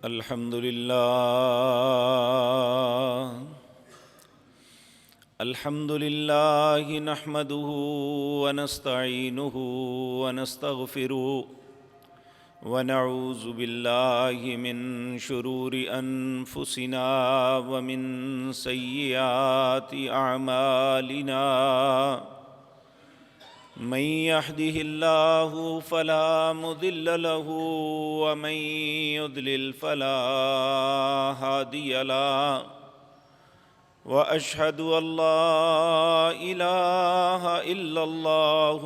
الحمد لله نحمده ونستعينه ونستغفره ونعوذ بالله من شرور أنفسنا ومن سيئات أعمالنا من يهده الله فلا مضل له ومن يضلل فلا هادي له وأشهد أن لا إله إلا الله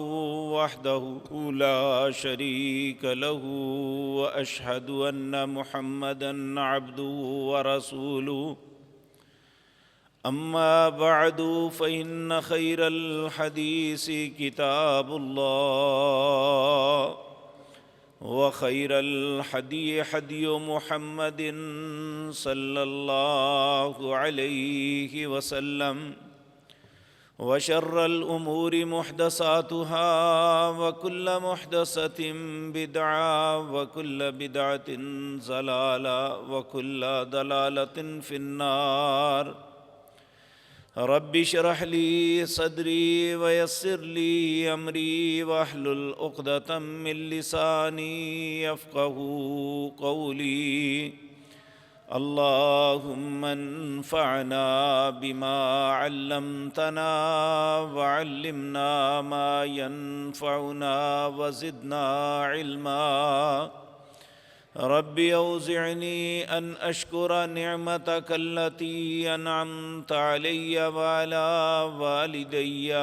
وحده لا شريك له وأشهد أن محمدًا عبده ورسوله أما بعد فإن خير الحديث كتاب الله وخير الهدي هدي محمد صلى الله عليه وسلم وشر الأمور محدثاتها وكل محدثة بدعة وكل بدعة ضلالة وكل ضلالة في النار رب اشرح لي صدري ويسر لي أمري واحلل عقدة من لساني يفقهوا قولي اللهم انفعنا بما علمتنا وعلمنا ما ينفعنا وزدنا علما رب أوزعني أن أشكر نعمتك التي أنعمت علي وعلى والدي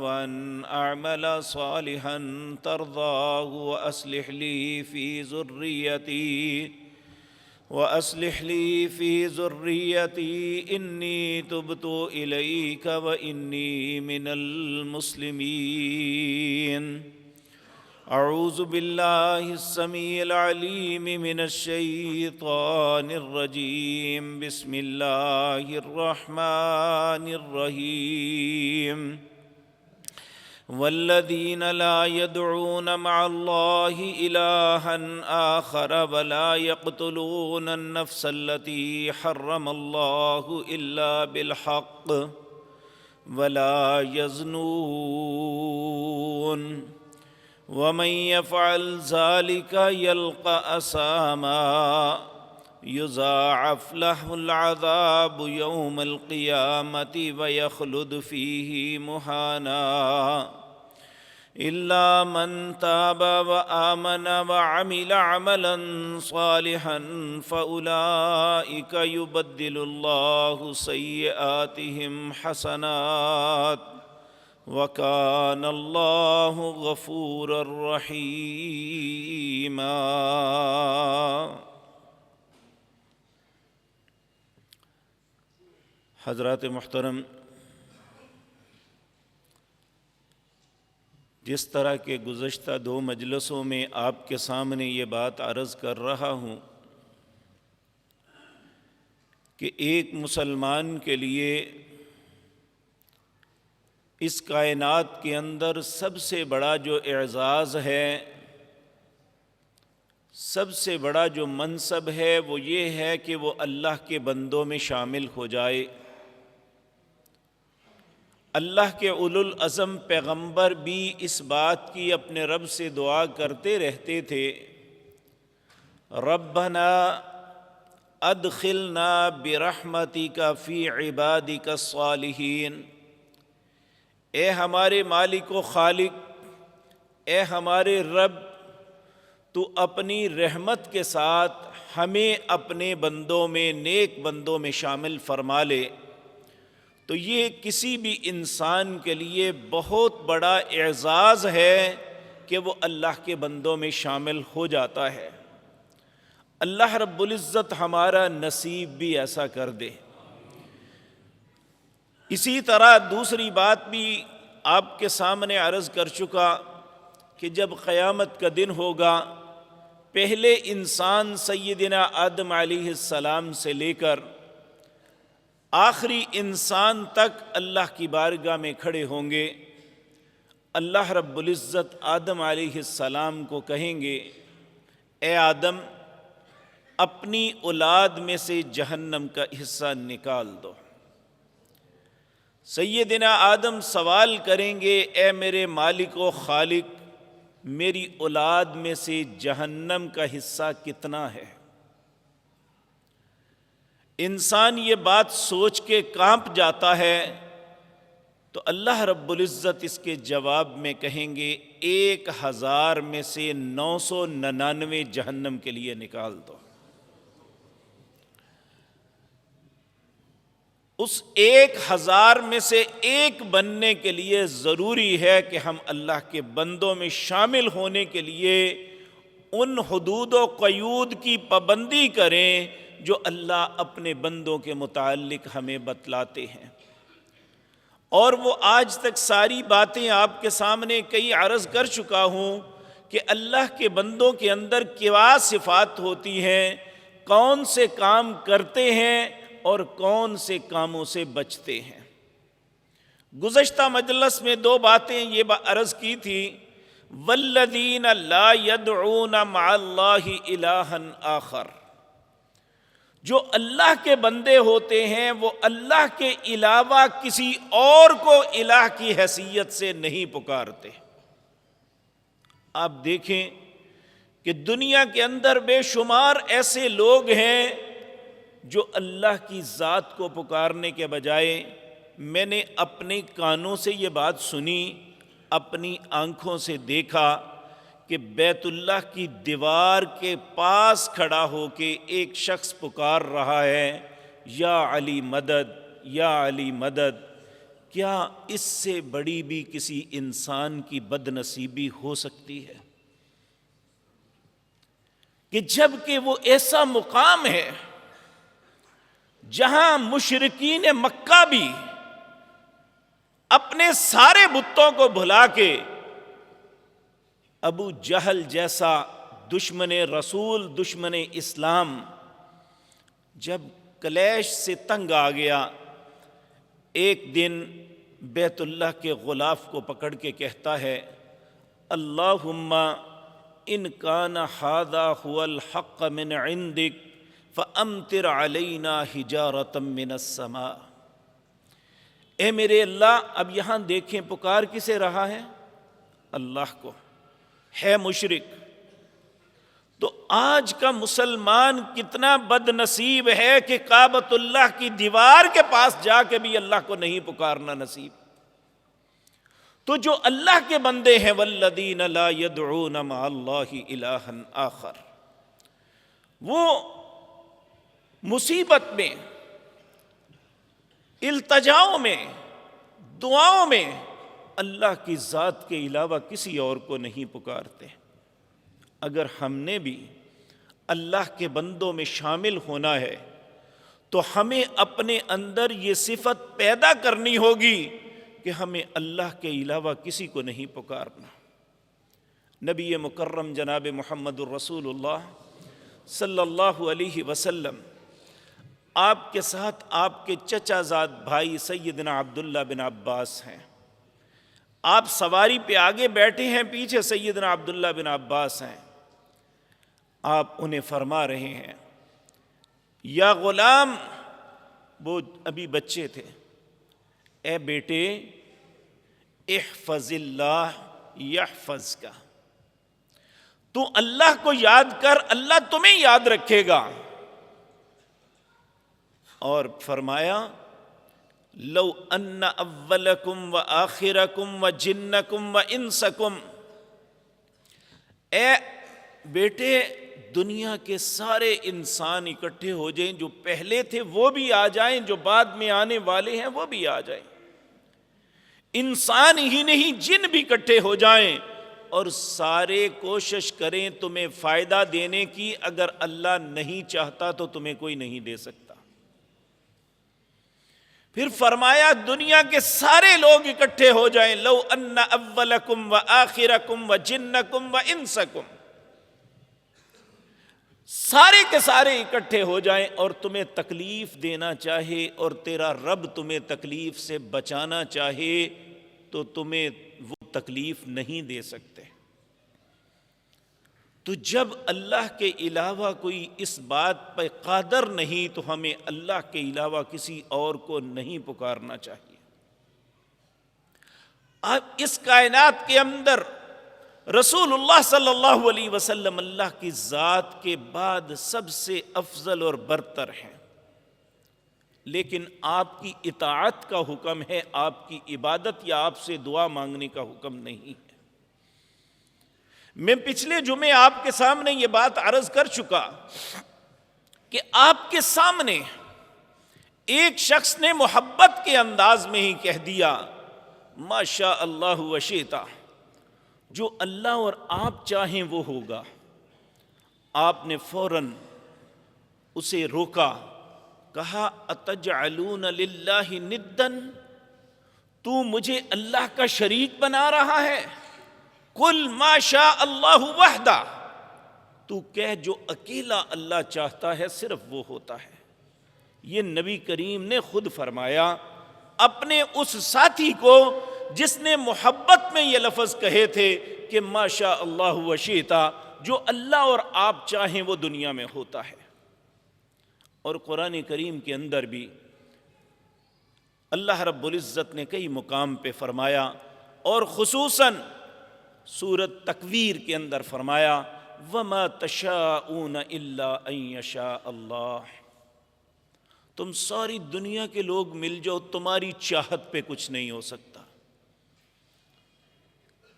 وأن أعمل صالحا ترضاه وأصلح لي في ذريتي إني تبت إليك وإني من المسلمين أعوذ بالله السميع العليم من الشيطان الرجيم بسم الله الرحمن الرحيم والذين لا يدعون مع الله إلها آخر ولا يقتلون النفس التي حرم الله إلا بالحق ولا يزنون ومن يفعل ذلك يلقى أثاما يضاعف له العذاب يوم القيامة ويخلد فيه مهانا إلا من تاب وآمن وعمل عملا صالحا فأولئك يبدل الله سيئاتهم حسنات وَكَانَ اللَّهُ غَفُورًا رَحِيمًا۔ حضرات محترم، جس طرح کے گزشتہ 2 مجلسوں میں آپ کے سامنے یہ بات عرض کر رہا ہوں کہ ایک مسلمان کے لیے اس کائنات کے اندر سب سے بڑا جو اعزاز ہے، سب سے بڑا جو منصب ہے وہ یہ ہے کہ وہ اللہ کے بندوں میں شامل ہو جائے۔ اللہ کے اولو العزم پیغمبر بھی اس بات کی اپنے رب سے دعا کرتے رہتے تھے، ربنا ادخلنا برحمتک فی عبادک الصالحین، اے ہمارے مالک و خالق، اے ہمارے رب، تو اپنی رحمت کے ساتھ ہمیں اپنے بندوں میں، نیک بندوں میں شامل فرما لے۔ تو یہ کسی بھی انسان کے لیے بہت بڑا اعزاز ہے کہ وہ اللہ کے بندوں میں شامل ہو جاتا ہے۔ اللہ رب العزت ہمارا نصیب بھی ایسا کر دے۔ اسی طرح دوسری بات بھی آپ کے سامنے عرض کر چکا کہ جب قیامت کا دن ہوگا، پہلے انسان سیدنا آدم علیہ السلام سے لے کر آخری انسان تک اللہ کی بارگاہ میں کھڑے ہوں گے۔ اللہ رب العزت آدم علیہ السلام کو کہیں گے، اے آدم، اپنی اولاد میں سے جہنم کا حصہ نکال دو۔ سیدنا آدم سوال کریں گے، اے میرے مالک و خالق، میری اولاد میں سے جہنم کا حصہ کتنا ہے؟ انسان یہ بات سوچ کے کانپ جاتا ہے، تو اللہ رب العزت اس کے جواب میں کہیں گے 1000 میں سے 999 جہنم کے لیے نکال دو۔ اس 1000 میں سے ایک بننے کے لیے ضروری ہے کہ ہم اللہ کے بندوں میں شامل ہونے کے لیے ان حدود و قیود کی پابندی کریں جو اللہ اپنے بندوں کے متعلق ہمیں بتلاتے ہیں۔ اور وہ آج تک ساری باتیں آپ کے سامنے کئی عرض کر چکا ہوں کہ اللہ کے بندوں کے اندر کیا صفات ہوتی ہیں، کون سے کام کرتے ہیں اور کون سے کاموں سے بچتے ہیں۔ گزشتہ مجلس میں 2 باتیں یہ عرض کی تھی، والذین لا يدعون مع اللہ الہا آخر، جو اللہ کے بندے ہوتے ہیں وہ اللہ کے علاوہ کسی اور کو الہ کی حیثیت سے نہیں پکارتے۔ آپ دیکھیں کہ دنیا کے اندر بے شمار ایسے لوگ ہیں جو اللہ کی ذات کو پکارنے کے بجائے، میں نے اپنے کانوں سے یہ بات سنی، اپنی آنکھوں سے دیکھا کہ بیت اللہ کی دیوار کے پاس کھڑا ہو کے ایک شخص پکار رہا ہے، یا علی مدد، یا علی مدد۔ کیا اس سے بڑی بھی کسی انسان کی بد نصیبی ہو سکتی ہے کہ جب کہ وہ ایسا مقام ہے جہاں مشرکین مکہ بھی اپنے سارے بتوں کو بھلا کے ابو جہل جیسا دشمن رسول، دشمن اسلام، جب کلیش سے تنگ آ گیا، ایک دن بیت اللہ کے غلاف کو پکڑ کے کہتا ہے، اللہم ان کان ھذا ھو الحق من عندک فامطر علینا حجارۃ من السماء۔ اے میرے اللہ، اب یہاں دیکھیں پکار کسے رہا ہے؟ اللہ کو، ہے مشرک۔ تو آج کا مسلمان کتنا بد نصیب ہے کہ کعبۃ اللہ کی دیوار کے پاس جا کے بھی اللہ کو نہیں پکارنا نصیب۔ تو جو اللہ کے بندے ہیں، والذین لا يدعون مع اللہ الہا آخر، وہ مصیبت میں، التجاؤں میں، دعاؤں میں اللہ کی ذات کے علاوہ کسی اور کو نہیں پکارتے۔ اگر ہم نے بھی اللہ کے بندوں میں شامل ہونا ہے تو ہمیں اپنے اندر یہ صفت پیدا کرنی ہوگی کہ ہمیں اللہ کے علاوہ کسی کو نہیں پکارنا۔ نبی مکرم جناب محمد الرسول اللہ صلی اللہ علیہ وسلم، آپ کے ساتھ آپ کے چچا زاد بھائی سیدنا عبداللہ بن عباس ہیں۔ آپ سواری پہ آگے بیٹھے ہیں، پیچھے سیدنا عبداللہ بن عباس ہیں۔ آپ انہیں فرما رہے ہیں، یا غلام، وہ ابھی بچے تھے، اے بیٹے، احفظ اللہ یحفظک، تو اللہ کو یاد کر، اللہ تمہیں یاد رکھے گا۔ اور فرمایا، لو ان اولکم و آخرکم و جنکم و انسکم، اے بیٹے، دنیا کے سارے انسان اکٹھے ہو جائیں، جو پہلے تھے وہ بھی آ جائیں، جو بعد میں آنے والے ہیں وہ بھی آ جائیں، انسان ہی نہیں جن بھی اکٹھے ہو جائیں، اور سارے کوشش کریں تمہیں فائدہ دینے کی، اگر اللہ نہیں چاہتا تو تمہیں کوئی نہیں دے سکتا۔ پھر فرمایا، دنیا کے سارے لوگ اکٹھے ہو جائیں، لو ان اولکم و آخرکم و جنکم و انسکم، سارے کے سارے اکٹھے ہو جائیں اور تمہیں تکلیف دینا چاہے اور تیرا رب تمہیں تکلیف سے بچانا چاہے تو تمہیں وہ تکلیف نہیں دے سکتے۔ تو جب اللہ کے علاوہ کوئی اس بات پہ قادر نہیں تو ہمیں اللہ کے علاوہ کسی اور کو نہیں پکارنا چاہیے۔ اب اس کائنات کے اندر رسول اللہ صلی اللہ علیہ وسلم اللہ کی ذات کے بعد سب سے افضل اور برتر ہیں، لیکن آپ کی اطاعت کا حکم ہے، آپ کی عبادت یا آپ سے دعا مانگنے کا حکم نہیں ہے۔ میں پچھلے جمعے آپ کے سامنے یہ بات عرض کر چکا کہ آپ کے سامنے ایک شخص نے محبت کے انداز میں ہی کہہ دیا ما شاء اللہ و شئتا، جو اللہ اور آپ چاہیں وہ ہوگا۔ آپ نے فوراً اسے روکا، کہا اتجعلون للہ ندا، تو مجھے اللہ کا شریک بنا رہا ہے؟ قل ما شاء اللہ وحدہ، تو کہہ جو اکیلا اللہ چاہتا ہے صرف وہ ہوتا ہے۔ یہ نبی کریم نے خود فرمایا اپنے اس ساتھی کو جس نے محبت میں یہ لفظ کہے تھے کہ ما شاء اللہ و شئتا، جو اللہ اور آپ چاہیں وہ دنیا میں ہوتا ہے۔ اور قرآن کریم کے اندر بھی اللہ رب العزت نے کئی مقام پہ فرمایا، اور خصوصاً سورۃ تکویر کے اندر فرمایا وَمَا تَشَاءُونَ إِلَّا أَن يَشَاءَ اللَّهُ، تم ساری دنیا کے لوگ مل جاؤ، تمہاری چاہت پہ کچھ نہیں ہو سکتا۔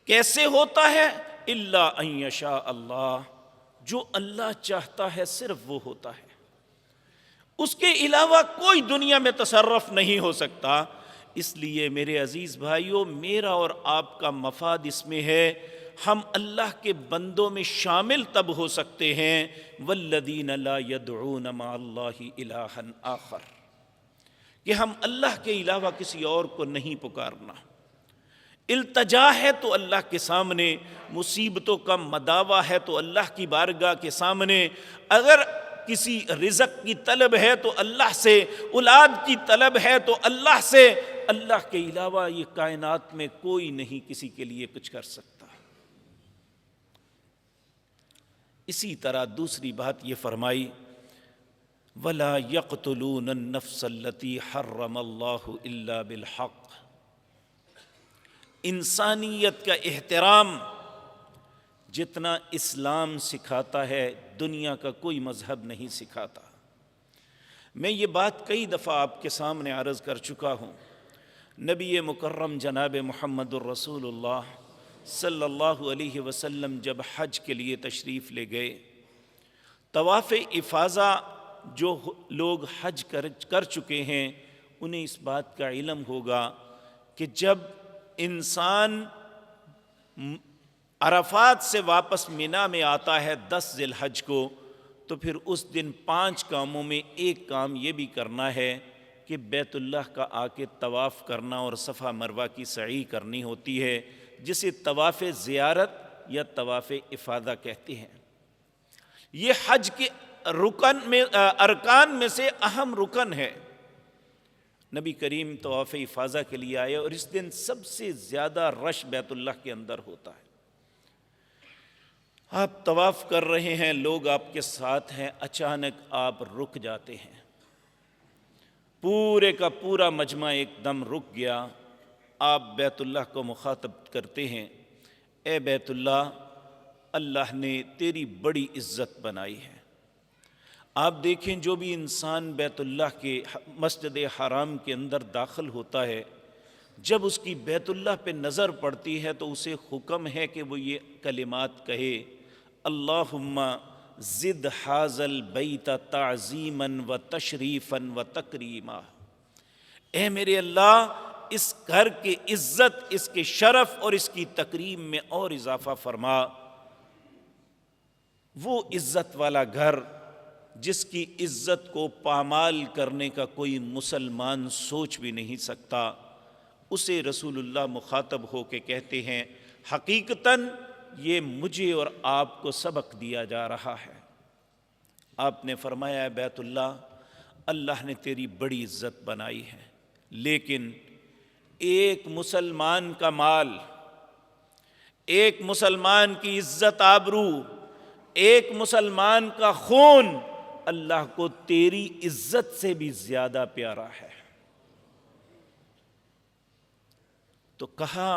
کیسے ہوتا ہے؟ إِلَّا أَن يَشَاءَ اللَّهُ، جو اللہ چاہتا ہے صرف وہ ہوتا ہے، اس کے علاوہ کوئی دنیا میں تصرف نہیں ہو سکتا۔ اس لیے میرے عزیز بھائیوں، میرا اور آپ کا مفاد اس میں ہے، ہم اللہ کے بندوں میں شامل تب ہو سکتے ہیں والذین لا يدعون مع اللہ الہا آخر، کہ ہم اللہ کے علاوہ کسی اور کو نہیں پکارنا۔ التجا ہے تو اللہ کے سامنے، مصیبتوں کا مداوع ہے تو اللہ کی بارگاہ کے سامنے، اگر کسی رزق کی طلب ہے تو اللہ سے، اولاد کی طلب ہے تو اللہ سے، اللہ کے علاوہ یہ کائنات میں کوئی نہیں کسی کے لیے کچھ کر سکتا۔ اسی طرح دوسری بات یہ فرمائی وَلَا يَقْتُلُونَ النَّفْسَ الَّتِي حَرَّمَ اللَّهُ إِلَّا بِالْحَقِّ، انسانیت کا احترام جتنا اسلام سکھاتا ہے دنیا کا کوئی مذہب نہیں سکھاتا۔ میں یہ بات کئی دفعہ آپ کے سامنے عرض کر چکا ہوں، نبی مکرم جناب محمد الرسول اللہ صلی اللہ علیہ وسلم جب حج کے لیے تشریف لے گئے، طواف افاضہ جو لوگ حج کر چکے ہیں انہیں اس بات کا علم ہوگا کہ جب انسان عرفات سے واپس مینا میں آتا ہے 10 ذی الحج کو، تو پھر اس دن 5 کاموں میں ایک کام یہ بھی کرنا ہے کہ بیت اللہ کا آ کے طواف کرنا اور صفا مروہ کی سعی کرنی ہوتی ہے، جسے طواف زیارت یا طواف افاضہ کہتے ہیں۔ یہ حج کے ارکان میں سے اہم رکن ہے۔ نبی کریم طواف افاضہ کے لیے آئے اور اس دن سب سے زیادہ رش بیت اللہ کے اندر ہوتا ہے۔ آپ طواف کر رہے ہیں، لوگ آپ کے ساتھ ہیں، اچانک آپ رک جاتے ہیں، پورے کا پورا مجمع ایک دم رک گیا۔ آپ بیت اللہ کو مخاطب کرتے ہیں، اے بیت اللہ، اللہ نے تیری بڑی عزت بنائی ہے۔ آپ دیکھیں جو بھی انسان بیت اللہ کے مسجد حرام کے اندر داخل ہوتا ہے، جب اس کی بیت اللہ پہ نظر پڑتی ہے تو اسے حکم ہے کہ وہ یہ کلمات کہے اللہم زد ھذا البیت تعظیما و تشریفا و تکریما، اے میرے اللہ اس گھر کی عزت، اس کے شرف اور اس کی تکریم میں اور اضافہ فرما۔ وہ عزت والا گھر جس کی عزت کو پامال کرنے کا کوئی مسلمان سوچ بھی نہیں سکتا، اسے رسول اللہ مخاطب ہو کے کہتے ہیں حقیقتاً یہ مجھے اور آپ کو سبق دیا جا رہا ہے۔ آپ نے فرمایا بیت اللہ، اللہ نے تیری بڑی عزت بنائی ہے، لیکن ایک مسلمان کا مال، ایک مسلمان کی عزت آبرو ایک مسلمان کا خون اللہ کو تیری عزت سے بھی زیادہ پیارا ہے۔ تو کہا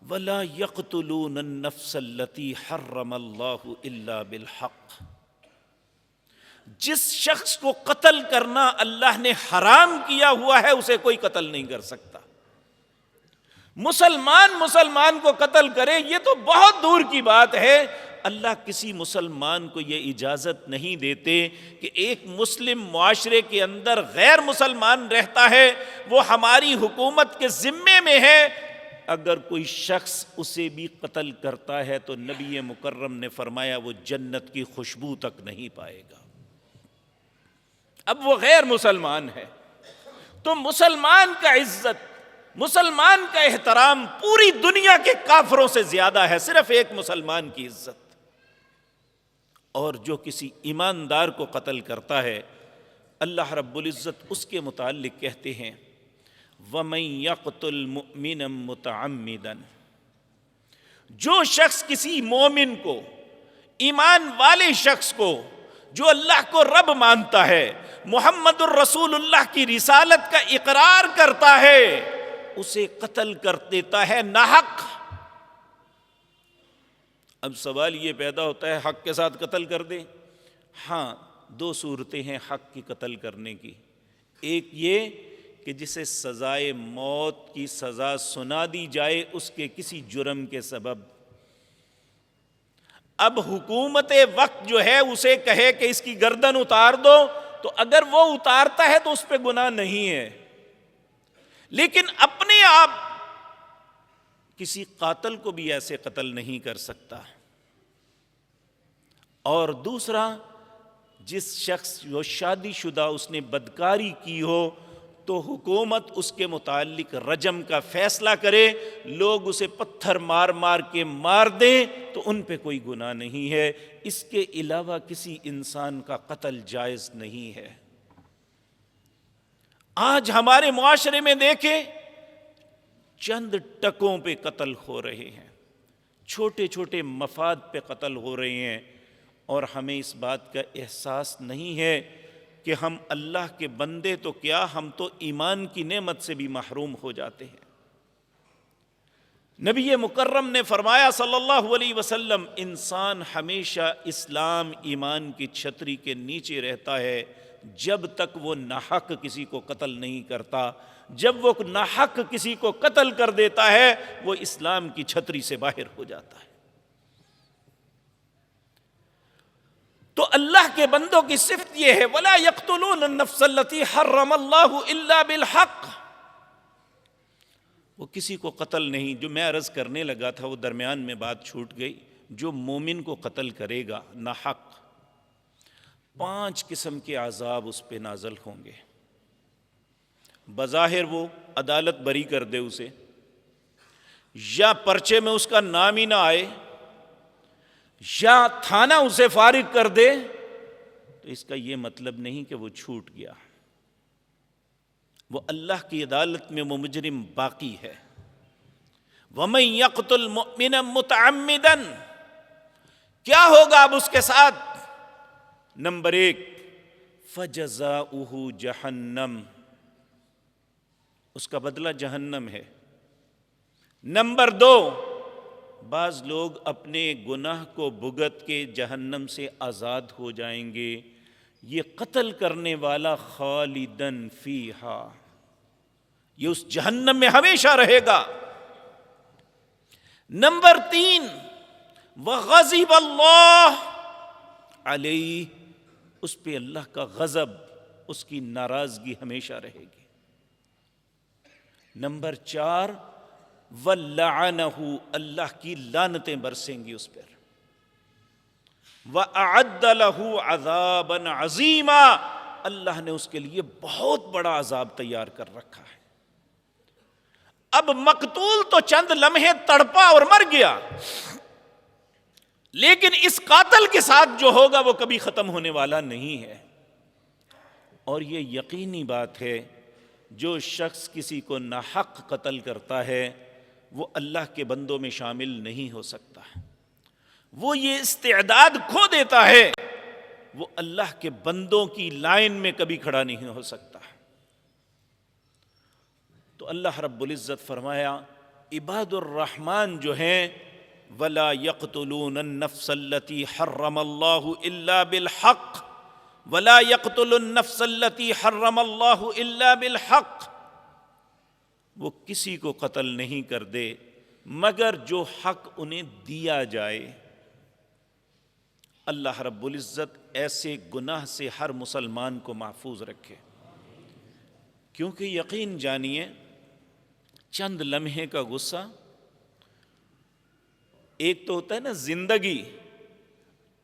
وَلَا يَقْتُلُونَ النَّفْسَ الَّتِي حَرَّمَ اللَّهُ إِلَّا بِالْحَقِّ، جس شخص کو قتل کرنا اللہ نے حرام کیا ہوا ہے اسے کوئی قتل نہیں کر سکتا۔ مسلمان کو قتل کرے یہ تو بہت دور کی بات ہے۔ اللہ کسی مسلمان کو یہ اجازت نہیں دیتے کہ ایک مسلم معاشرے کے اندر غیر مسلمان رہتا ہے، وہ ہماری حکومت کے ذمے میں ہے، اگر کوئی شخص اسے بھی قتل کرتا ہے تو نبی مکرم نے فرمایا وہ جنت کی خوشبو تک نہیں پائے گا۔ اب وہ غیر مسلمان ہے تو مسلمان کا عزت، مسلمان کا احترام پوری دنیا کے کافروں سے زیادہ ہے، صرف ایک مسلمان کی عزت۔ اور جو کسی ایماندار کو قتل کرتا ہے اللہ رب العزت اس کے متعلق کہتے ہیں وَمَن يَقْتُلْ مُؤْمِنًا مُتَعَمِّدًا، جو شخص کسی مومن کو، ایمان والے شخص کو، جو اللہ کو رب مانتا ہے، محمد الرسول اللہ کی رسالت کا اقرار کرتا ہے، اسے قتل کر دیتا ہے ناحق۔ اب سوال یہ پیدا ہوتا ہے حق کے ساتھ قتل کر دے؟ ہاں، دو صورتیں ہیں حق کی قتل کرنے کی۔ ایک یہ کہ جسے سزائے موت کی سزا سنا دی جائے اس کے کسی جرم کے سبب۔ اب حکومت وقت جو ہے اسے کہے کہ اس کی گردن اتار دو، تو اگر وہ اتارتا ہے تو اس پہ گناہ نہیں ہے، لیکن اپنے آپ کسی قاتل کو بھی ایسے قتل نہیں کر سکتا۔ اور دوسرا، جس شخص جو شادی شدہ اس نے بدکاری کی ہو تو حکومت اس کے متعلق رجم کا فیصلہ کرے، لوگ اسے پتھر مار مار کے مار دیں تو ان پہ کوئی گناہ نہیں ہے، اس کے علاوہ کسی انسان کا قتل جائز نہیں ہے۔ آج ہمارے معاشرے میں دیکھیں چند ٹکوں پہ قتل ہو رہے ہیں، چھوٹے چھوٹے مفاد پہ قتل ہو رہے ہیں، اور ہمیں اس بات کا احساس نہیں ہے کہ ہم اللہ کے بندے تو کیا، ہم تو ایمان کی نعمت سے بھی محروم ہو جاتے ہیں۔ نبی مکرم نے فرمایا صلی اللہ علیہ وسلم، انسان ہمیشہ اسلام ایمان کی چھتری کے نیچے رہتا ہے جب تک وہ ناحق کسی کو قتل نہیں کرتا۔ جب وہ ناحق کسی کو قتل کر دیتا ہے وہ اسلام کی چھتری سے باہر ہو جاتا ہے۔ تو اللہ کے بندوں کی صفت یہ ہے وَلَا يَقْتُلُونَ النَّفْسَ الَّتِي حَرَّمَ اللَّهُ إِلَّا بِالْحَقِّ، وہ کسی کو قتل نہیں۔ جو میں عرض کرنے لگا تھا وہ درمیان میں بات چھوٹ گئی، جو مومن کو قتل کرے گا ناحق 5 قسم کے عذاب اس پہ نازل ہوں گے۔ بظاہر وہ عدالت بری کر دے اسے، یا پرچے میں اس کا نام ہی نہ آئے، یا تھانہ اسے فارغ کر دے، تو اس کا یہ مطلب نہیں کہ وہ چھوٹ گیا، وہ اللہ کی عدالت میں وہ مجرم باقی ہے۔ وَمَن يَقْتُلْ مُؤْمِنًا مُتَعَمِّدًا، کیا ہوگا اب اس کے ساتھ؟ نمبر 1 فَجَزَاؤُهُ جَہَنَّمْ، اس کا بدلہ جہنم ہے۔ نمبر 2 بعض لوگ اپنے گناہ کو بھگت کے جہنم سے آزاد ہو جائیں گے، یہ قتل کرنے والا خالدن فیہا، یہ اس جہنم میں ہمیشہ رہے گا۔ نمبر 3 وغضب اللہ علیہ، اس پہ اللہ کا غضب، اس کی ناراضگی ہمیشہ رہے گی۔ نمبر 4 وَلَعَنَهُ، اللہ کی لعنتیں برسیں گی اس پر۔ وَأَعَدَّ لَهُ عَذَابًا عَظِيمًا، اللہ نے اس کے لیے بہت بڑا عذاب تیار کر رکھا ہے۔ اب مقتول تو چند لمحے تڑپا اور مر گیا، لیکن اس قاتل کے ساتھ جو ہوگا وہ کبھی ختم ہونے والا نہیں ہے۔ اور یہ یقینی بات ہے جو شخص کسی کو ناحق قتل کرتا ہے وہ اللہ کے بندوں میں شامل نہیں ہو سکتا۔ وہ یہ استعداد کھو دیتا ہے، وہ اللہ کے بندوں کی لائن میں کبھی کھڑا نہیں ہو سکتا۔ تو اللہ رب العزت فرمایا عباد الرحمن جو ہیں وَلَا يَقْتُلُونَ النَّفْسَ الَّتِي حَرَّمَ اللَّهُ إِلَّا بِالْحَقِّ وَلَا يَقْتُلُ النَّفْسَ الَّتِي حَرَّمَ اللَّهُ إِلَّا بِالْحَقِّ، وہ کسی کو قتل نہیں کر دے مگر جو حق انہیں دیا جائے۔ اللہ رب العزت ایسے گناہ سے ہر مسلمان کو محفوظ رکھے، کیونکہ یقین جانیے چند لمحے کا غصہ، ایک تو ہوتا ہے نا زندگی،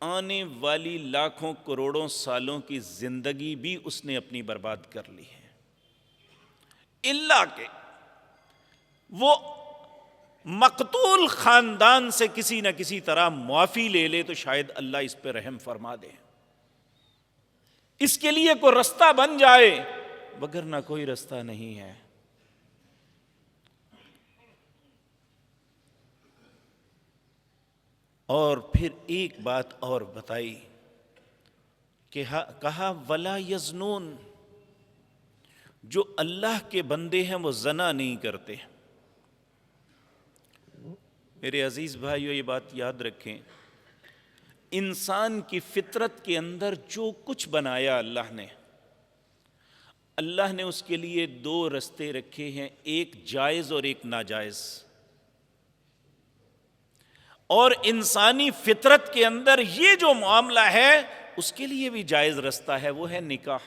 آنے والی لاکھوں کروڑوں سالوں کی زندگی بھی اس نے اپنی برباد کر لی ہے، اللہ کہ وہ مقتول خاندان سے کسی نہ کسی طرح معافی لے لے تو شاید اللہ اس پہ رحم فرما دے، اس کے لیے کوئی رستہ بن جائے، وگرنہ کوئی رستہ نہیں ہے۔ اور پھر ایک بات اور بتائی کہ کہا وَلَا يَزْنُونَ، جو اللہ کے بندے ہیں وہ زنا نہیں کرتے۔ میرے عزیز بھائیو یہ بات یاد رکھیں، انسان کی فطرت کے اندر جو کچھ بنایا اللہ نے اس کے لیے دو رستے رکھے ہیں، ایک جائز اور ایک ناجائز۔ اور انسانی فطرت کے اندر یہ جو معاملہ ہے اس کے لیے بھی جائز رستہ ہے، وہ ہے نکاح۔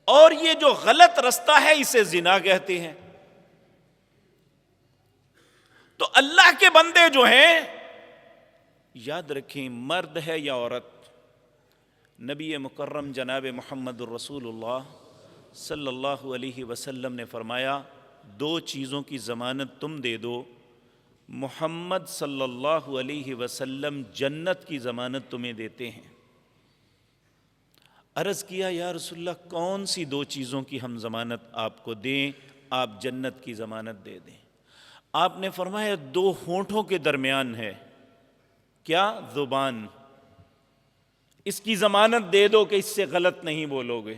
اور یہ جو غلط رستہ ہے اسے زنا کہتے ہیں۔ تو اللہ کے بندے جو ہیں، یاد رکھیں مرد ہے یا عورت، نبی مکرم جناب محمد الرسول اللہ صلی اللہ علیہ وسلم نے فرمایا دو چیزوں کی ضمانت تم دے دو، محمد صلی اللہ علیہ وسلم جنت کی ضمانت تمہیں دیتے ہیں۔ عرض کیا یا رسول اللہ کون سی دو چیزوں کی ہم ضمانت آپ کو دیں، آپ جنت کی ضمانت دے دیں؟ آپ نے فرمایا دو ہونٹوں کے درمیان ہے، کیا؟ زبان، اس کی ضمانت دے دو کہ اس سے غلط نہیں بولو گے۔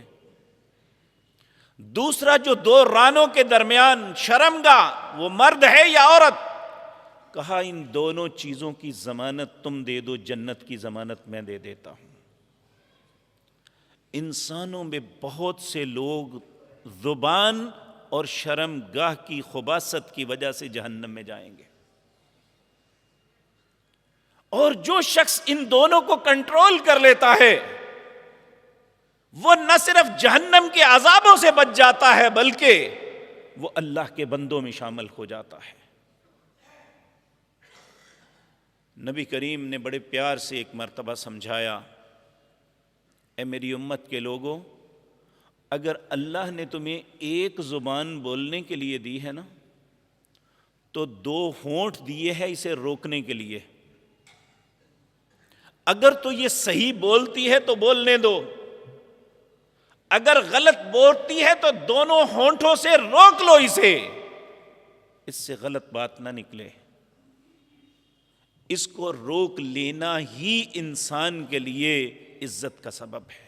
دوسرا جو دو رانوں کے درمیان شرمگاہ، وہ مرد ہے یا عورت؟ کہا ان دونوں چیزوں کی ضمانت تم دے دو، جنت کی ضمانت میں دے دیتا ہوں۔ انسانوں میں بہت سے لوگ زبان اور شرمگاہ کی خباثت کی وجہ سے جہنم میں جائیں گے، اور جو شخص ان دونوں کو کنٹرول کر لیتا ہے وہ نہ صرف جہنم کے عذابوں سے بچ جاتا ہے بلکہ وہ اللہ کے بندوں میں شامل ہو جاتا ہے۔ نبی کریم نے بڑے پیار سے ایک مرتبہ سمجھایا، اے میری امت کے لوگوں، اگر اللہ نے تمہیں ایک زبان بولنے کے لیے دی ہے نا تو دو ہونٹ دیے ہیں اسے روکنے کے لیے۔ اگر تو یہ صحیح بولتی ہے تو بولنے دو، اگر غلط بولتی ہے تو دونوں ہونٹوں سے روک لو اسے، اس سے غلط بات نہ نکلے۔ اس کو روک لینا ہی انسان کے لیے عزت کا سبب ہے۔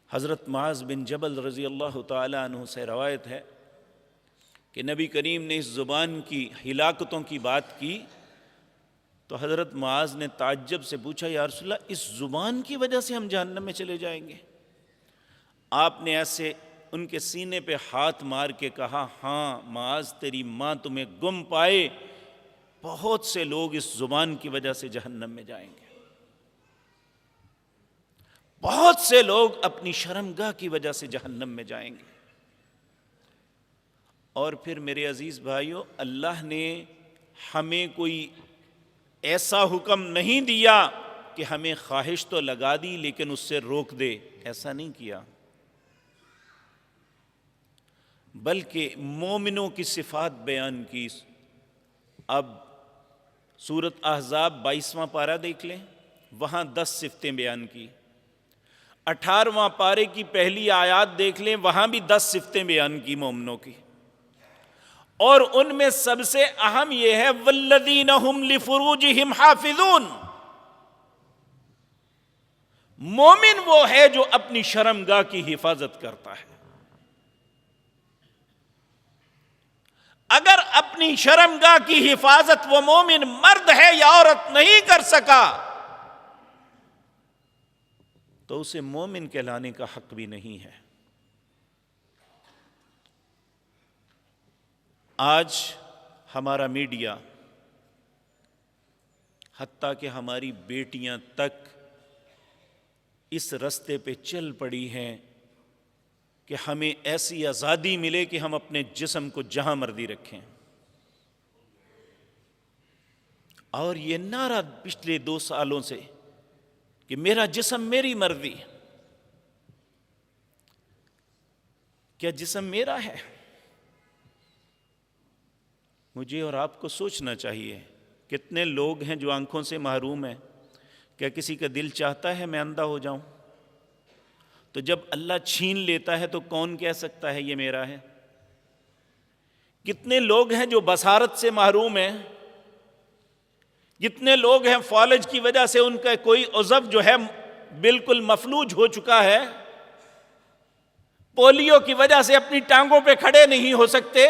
حضرت معاذ بن جبل رضی اللہ تعالی عنہ سے روایت ہے کہ نبی کریم نے اس زبان کی ہلاکتوں کی بات کی تو حضرت معاذ نے تعجب سے پوچھا یا رسول اللہ اس زبان کی وجہ سے ہم جہنم میں چلے جائیں گے؟ آپ نے ایسے ان کے سینے پہ ہاتھ مار کے کہا ہاں معاذ تیری ماں تمہیں گم پائے، بہت سے لوگ اس زبان کی وجہ سے جہنم میں جائیں گے، بہت سے لوگ اپنی شرمگاہ کی وجہ سے جہنم میں جائیں گے۔ اور پھر میرے عزیز بھائیو، اللہ نے ہمیں کوئی ایسا حکم نہیں دیا کہ ہمیں خواہش تو لگا دی لیکن اس سے روک دے، ایسا نہیں کیا، بلکہ مومنوں کی صفات بیان کی۔ اب سورۃ احزاب 22واں پارہ دیکھ لیں، وہاں 10 صفتیں بیان کی۔ 18واں پارے کی پہلی آیات دیکھ لیں، وہاں بھی 10 صفتیں بیان کی مومنوں کی۔ اور ان میں سب سے اہم یہ ہے والذین هم لفروجہم حافظون، مومن وہ ہے جو اپنی شرمگاہ کی حفاظت کرتا ہے۔ اگر اپنی شرمگاہ کی حفاظت وہ مومن مرد ہے یا عورت نہیں کر سکا تو اسے مومن کہلانے کا حق بھی نہیں ہے۔ آج ہمارا میڈیا، حتیٰ کہ ہماری بیٹیاں تک اس رستے پہ چل پڑی ہیں کہ ہمیں ایسی آزادی ملے کہ ہم اپنے جسم کو جہاں مرضی رکھیں، اور یہ نعرہ پچھلے 2 سالوں سے کہ میرا جسم میری مرضی۔ کیا جسم میرا ہے؟ مجھے اور آپ کو سوچنا چاہیے، کتنے لوگ ہیں جو آنکھوں سے محروم ہیں۔ کیا کسی کا دل چاہتا ہے میں اندھا ہو جاؤں؟ تو جب اللہ چھین لیتا ہے تو کون کہہ سکتا ہے یہ میرا ہے؟ کتنے لوگ ہیں جو بصارت سے محروم ہیں، کتنے لوگ ہیں فالج کی وجہ سے ان کا کوئی عضو جو ہے بالکل مفلوج ہو چکا ہے، پولیو کی وجہ سے اپنی ٹانگوں پہ کھڑے نہیں ہو سکتے۔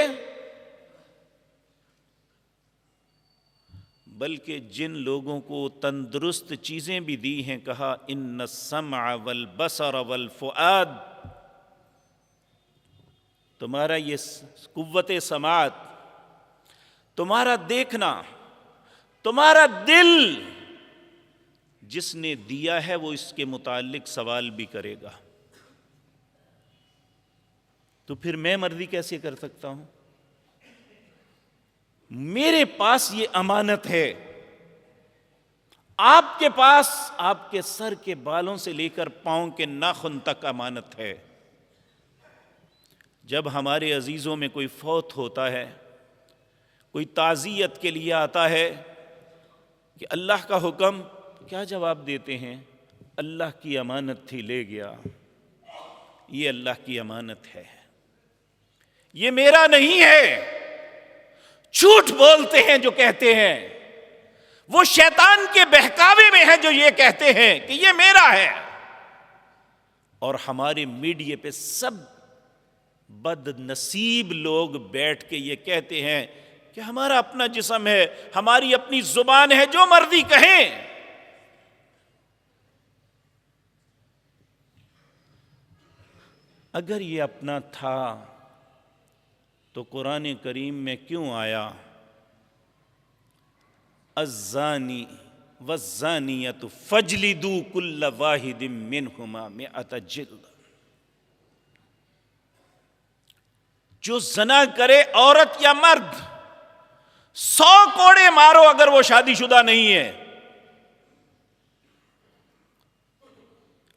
بلکہ جن لوگوں کو تندرست چیزیں بھی دی ہیں، کہا ان السمع والبصر والفؤاد، تمہارا یہ قوت سماعت، تمہارا دیکھنا، تمہارا دل جس نے دیا ہے وہ اس کے متعلق سوال بھی کرے گا۔ تو پھر میں مرضی کیسے کر سکتا ہوں؟ میرے پاس یہ امانت ہے، آپ کے پاس آپ کے سر کے بالوں سے لے کر پاؤں کے ناخن تک امانت ہے۔ جب ہمارے عزیزوں میں کوئی فوت ہوتا ہے، کوئی تعزیت کے لیے آتا ہے کہ اللہ کا حکم، کیا جواب دیتے ہیں؟ اللہ کی امانت تھی لے گیا۔ یہ اللہ کی امانت ہے، یہ میرا نہیں ہے۔ جھوٹ بولتے ہیں جو کہتے ہیں، وہ شیطان کے بہکاوے میں ہیں جو یہ کہتے ہیں کہ یہ میرا ہے۔ اور ہمارے میڈیا پہ سب بد نصیب لوگ بیٹھ کے یہ کہتے ہیں کہ ہمارا اپنا جسم ہے، ہماری اپنی زبان ہے، جو مرضی کہیں۔ اگر یہ اپنا تھا تو قرآن کریم میں کیوں آیا الزانی والزانیۃ فاجلدوا کل واحد منہما 100 جلد؟ جو زنا کرے عورت یا مرد 100 کوڑے مارو اگر وہ شادی شدہ نہیں ہے۔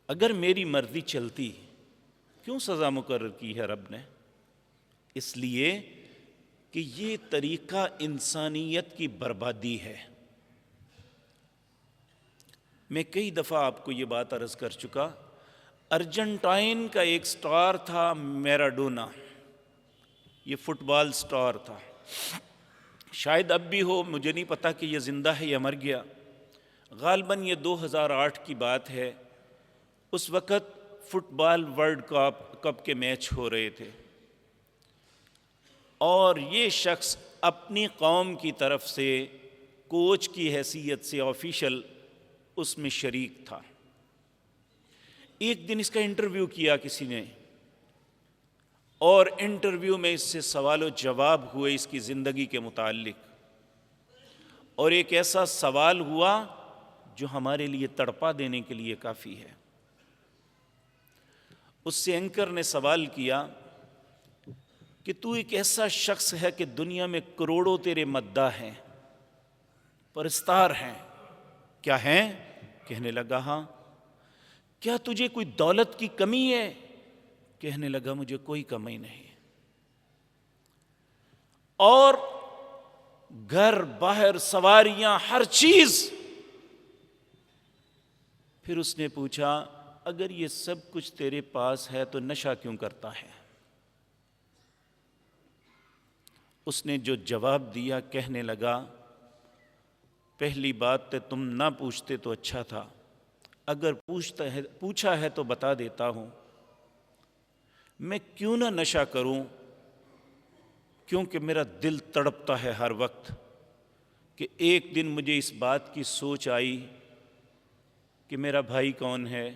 اگر میری مرضی چلتی کیوں سزا مقرر کی ہے رب نے؟ اس لیے کہ یہ طریقہ انسانیت کی بربادی ہے۔ میں کئی دفعہ آپ کو یہ بات عرض کر چکا، ارجنٹائن کا ایک سٹار تھا میراڈونا، یہ فٹ بال سٹار تھا، شاید اب بھی ہو، مجھے نہیں پتا کہ یہ زندہ ہے یا مر گیا۔ غالباً یہ 2008 کی بات ہے۔ اس وقت فٹ بال ورلڈ کپ کے میچ ہو رہے تھے، اور یہ شخص اپنی قوم کی طرف سے کوچ کی حیثیت سے آفیشل اس میں شریک تھا۔ ایک دن اس کا انٹرویو کیا کسی نے، اور انٹرویو میں اس سے سوال و جواب ہوئے اس کی زندگی کے متعلق، اور ایک ایسا سوال ہوا جو ہمارے لیے تڑپا دینے کے لیے کافی ہے۔ اس سے اینکر نے سوال کیا کہ تو ایک ایسا شخص ہے کہ دنیا میں کروڑوں تیرے مداح ہیں، پرستار ہیں، کیا ہیں؟ کہنے لگا ہاں۔ کیا تجھے کوئی دولت کی کمی ہے؟ کہنے لگا مجھے کوئی کمی نہیں۔ اور گھر باہر سواریاں ہر چیز۔ پھر اس نے پوچھا اگر یہ سب کچھ تیرے پاس ہے تو نشہ کیوں کرتا ہے؟ اس نے جو جواب دیا کہنے لگا پہلی بات تو تم نہ پوچھتے تو اچھا تھا، اگر پوچھا ہے تو بتا دیتا ہوں، میں کیوں نہ نشہ کروں، کیونکہ میرا دل تڑپتا ہے ہر وقت کہ ایک دن مجھے اس بات کی سوچ آئی کہ میرا بھائی کون ہے،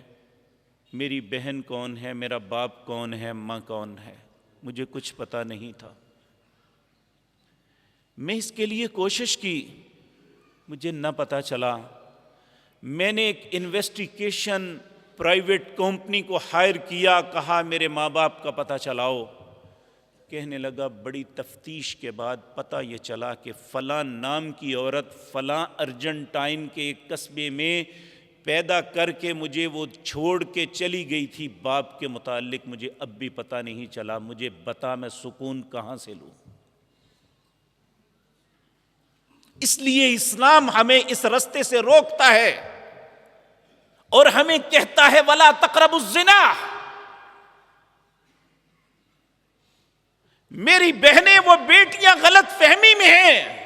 میری بہن کون ہے، میرا باپ کون ہے، ماں کون ہے، مجھے کچھ پتہ نہیں تھا۔ میں اس کے لیے کوشش کی، مجھے نہ پتہ چلا۔ میں نے ایک انویسٹیگیشن پرائیویٹ کمپنی کو ہائر کیا، کہا میرے ماں باپ کا پتہ چلاؤ۔ کہنے لگا بڑی تفتیش کے بعد پتہ یہ چلا کہ فلاں نام کی عورت فلاں ارجنٹائن کے ایک قصبے میں پیدا کر کے مجھے وہ چھوڑ کے چلی گئی تھی۔ باپ کے متعلق مجھے اب بھی پتہ نہیں چلا، مجھے بتا، میں سکون کہاں سے لوں؟ اس لیے اسلام ہمیں اس رستے سے روکتا ہے اور ہمیں کہتا ہے وَلَا تَقْرَبُوا الزِّنَا۔ میری بہنیں، وہ بیٹیاں غلط فہمی میں ہیں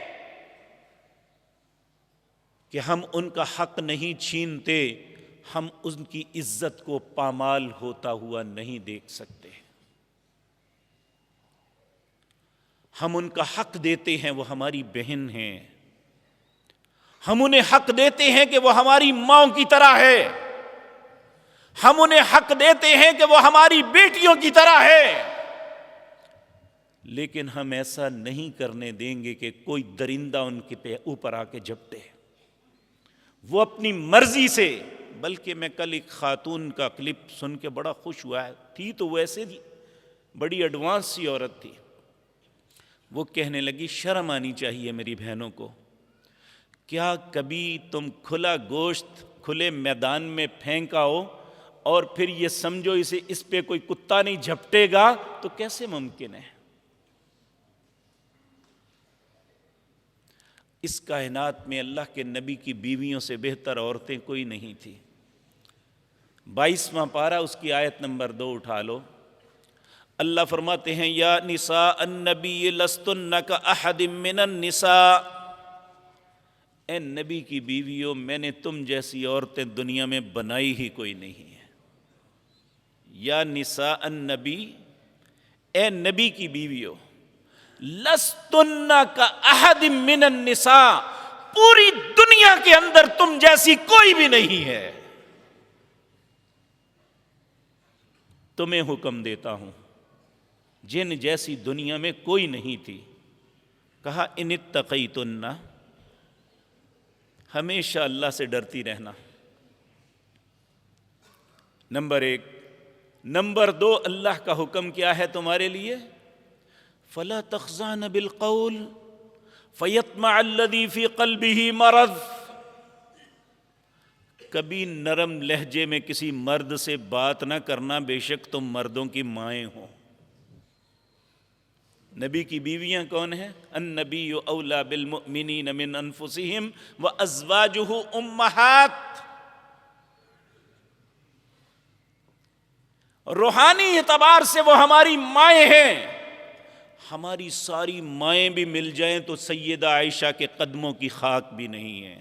کہ ہم ان کا حق نہیں چھینتے، ہم ان کی عزت کو پامال ہوتا ہوا نہیں دیکھ سکتے۔ ہم ان کا حق دیتے ہیں، وہ ہماری بہن ہیں۔ ہم انہیں حق دیتے ہیں کہ وہ ہماری ماں کی طرح ہے۔ ہم انہیں حق دیتے ہیں کہ وہ ہماری بیٹیوں کی طرح ہے۔ لیکن ہم ایسا نہیں کرنے دیں گے کہ کوئی درندہ ان کے اوپر آ کے جھپٹے، وہ اپنی مرضی سے۔ بلکہ میں کل ایک خاتون کا کلپ سن کے بڑا خوش ہوا ہے، تھی تو ویسے تھی، بڑی ایڈوانس سی عورت تھی۔ وہ کہنے لگی شرم آنی چاہیے میری بہنوں کو، کیا کبھی تم کھلا گوشت کھلے میدان میں پھینکا ہو اور پھر یہ سمجھو اس پہ کوئی کتا نہیں جھپٹے گا؟ تو کیسے ممکن ہے؟ اس کائنات میں اللہ کے نبی کی بیویوں سے بہتر عورتیں کوئی نہیں تھی۔ 22واں پارہ، اس کی آیت نمبر 2 اٹھا لو۔ اللہ فرماتے ہیں یا نساء النبی لستن کاحد من النساء، اے نبی کی بیویوں، میں نے تم جیسی عورتیں دنیا میں بنائی ہی کوئی نہیں ہے۔ یا نساء النبی، اے نبی کی بیویوں، لستن کاحد من النساء، پوری دنیا کے اندر تم جیسی کوئی بھی نہیں ہے۔ تمہیں حکم دیتا ہوں، جن جیسی دنیا میں کوئی نہیں تھی۔ کہا ان اتقیتن، ہمیشہ اللہ سے ڈرتی رہنا، نمبر 1۔ نمبر 2، اللہ کا حکم کیا ہے تمہارے لیے؟ فلا تخضعن بالقول فیطمع الذی فی قلبہ مرض، کبھی نرم لہجے میں کسی مرد سے بات نہ کرنا، بے شک تم مردوں کی مائیں ہو۔ نبی کی بیویاں کون ہیں؟ النبی اولی بالمؤمنین من انفسہم وازواجہ امہات۔ روحانی اعتبار سے وہ ہماری مائیں ہیں۔ ہماری ساری مائیں بھی مل جائیں تو سیدہ عائشہ کے قدموں کی خاک بھی نہیں ہے،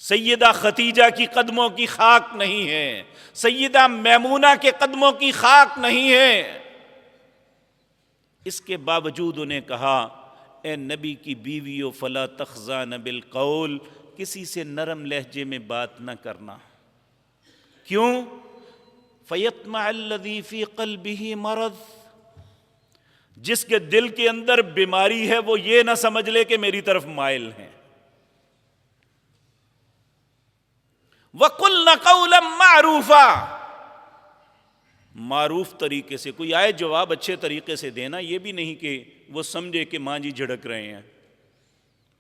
سیدہ ختیجہ کی قدموں کی خاک نہیں ہے، سیدہ میمونہ کے قدموں کی خاک نہیں ہے۔ اس کے باوجود انہیں کہا اے نبی کی بیویوں فلا تخضعن بالقول، کسی سے نرم لہجے میں بات نہ کرنا۔ کیوں؟ فیطمع الذی فی قلبہ مرض، جس کے دل کے اندر بیماری ہے وہ یہ نہ سمجھ لے کہ میری طرف مائل ہیں۔ وَقُلْنَ قَوْلًا مَّعْرُوفًا، معروف طریقے سے، کوئی آئے جواب اچھے طریقے سے دینا، یہ بھی نہیں کہ وہ سمجھے کہ ماں جی جھڑک رہے ہیں۔